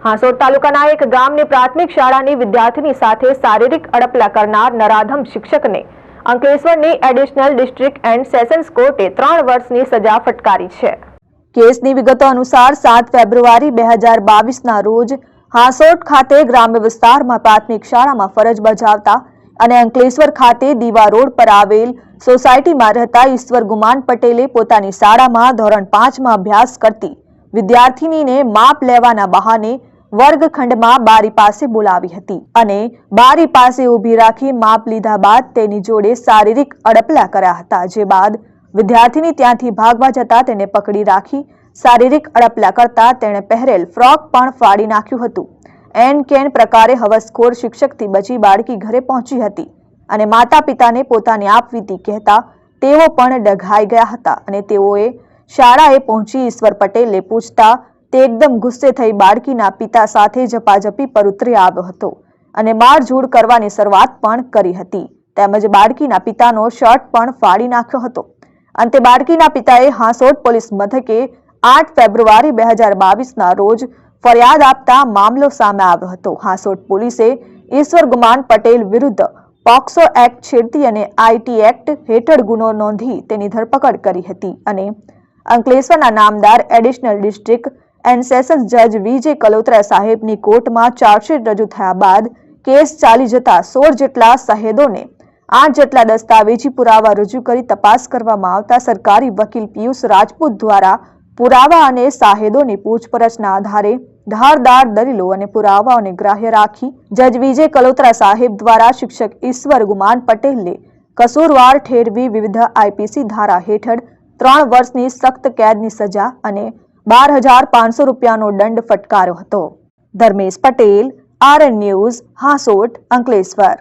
હાંસોડ તાલુકાના એક ગામની પ્રાથમિક શાળાની વિદ્યાર્થીની સાથે શારીરિક અડપલા કરનાર નરાધમ શિક્ષકને અંકલેશ્વરની એડિશનલ ડિસ્ટ્રિક્ટ એન્ડ સેશન્સ કોર્ટે 3 વર્ષની સજા ફટકારી છે। કેસની વિગતો અનુસાર 7 ફેબ્રુઆરી 2022ના રોજ હાંસોડ ખાતે ગ્રામ્ય વિસ્તારમાં પ્રાથમિક શાળામાં ફરજ બજાવતા અને અંકલેશ્વર ખાતે દીવા રોડ પર આવેલ સોસાયટીમાં રહેતા ઈશ્વર ગુમાન પટેલે પોતાની શાળામાં ધોરણ 5માં અભ્યાસ કરતી વિદ્યાર્થીનીને માપ લેવાના બહાને વર્ગખંડમાં બારી પાસે બોલાવી હતી અને બારી પાસે ઊભી રાખી માપ લીધા બાદ તેની જોડે શારીરિક અડપલા કર્યા હતા, જે બાદ વિદ્યાર્થીની ત્યાંથી ભાગવા જતા તેને પકડી રાખી શારીરિક અડપલા કરતા તેણે પહેરેલ ફ્રોક પણ ફાડી નાખ્યું હતું। એન કેન પ્રકારે હવસખોર શિક્ષકથી બચી બાળકી ઘરે પહોંચી હતી અને માતા પિતાને પોતાની આપવીતી કહેતા તેઓ પણ ડઘાઈ ગયા હતા અને તેઓએ શાળાએ પહોંચી ઈશ્વર પટેલને પૂછતા તે એકદમ ગુસ્સે થઈ બાળકીના પિતા સાથે ઝપાઝપી પર ઉતરી આવ્યો હતો અને મારઝૂડ કરવાની શરૂઆત પણ કરી હતી, તેમજ બાળકીના પિતાનો શર્ટ પણ ફાડી નાખ્યો હતો। અંતે બાળકીના પિતાએ હાંસોડ પોલીસ મથકે 8 ફેબ્રુઆરી 2022ના રોજ ફરિયાદ આપતા મામલો સામે આવ્યો હતો। હાંસોડ પોલીસે ઈશ્વર ગુમાન પટેલ વિરુદ્ધ પોક્સો એક્ટ છેડતી અને આઈટી એક્ટ હેઠળ ગુનો નોંધી તેની ધરપકડ કરી હતી અને અંકલેશ્વરના નામદાર એડિશનલ ડિસ્ટ્રિક્ટ એન્ડ સેશન્સ જજ વીજે કલોત્રા સાહેબની કોર્ટમાં ચાર્જશીટ રજૂ થયા બાદ કેસ ચાલી જતા 16 જેટલા શહેદોને 8 જેટલા દસ્તાવેજી પુરાવા રજૂ કરી તપાસ કરવામાં આવતા સરકારી વકીલ પિયુષ રાજપૂત દ્વારા પુરાવા અને શાહેદોની પૂછપરછના આધારે ધારદાર દલીલો અને પુરાવાઓને ગ્રાહ્ય રાખી જજ વીજે કલોત્રા સાહેબ દ્વારા શિક્ષક ઈશ્વર ગુમાન પટેલને કસૂરવાર ઠેરવી વિવિધ આઈપીસી ધારા હેઠળ 3 વર્ષની સખ્ત કેદની સજા અને 12,500 રૂપિયાનો દંડ ફટકાર્યો હતો। Dharmesh Patel, RN news, Hansot, Ankleshwar.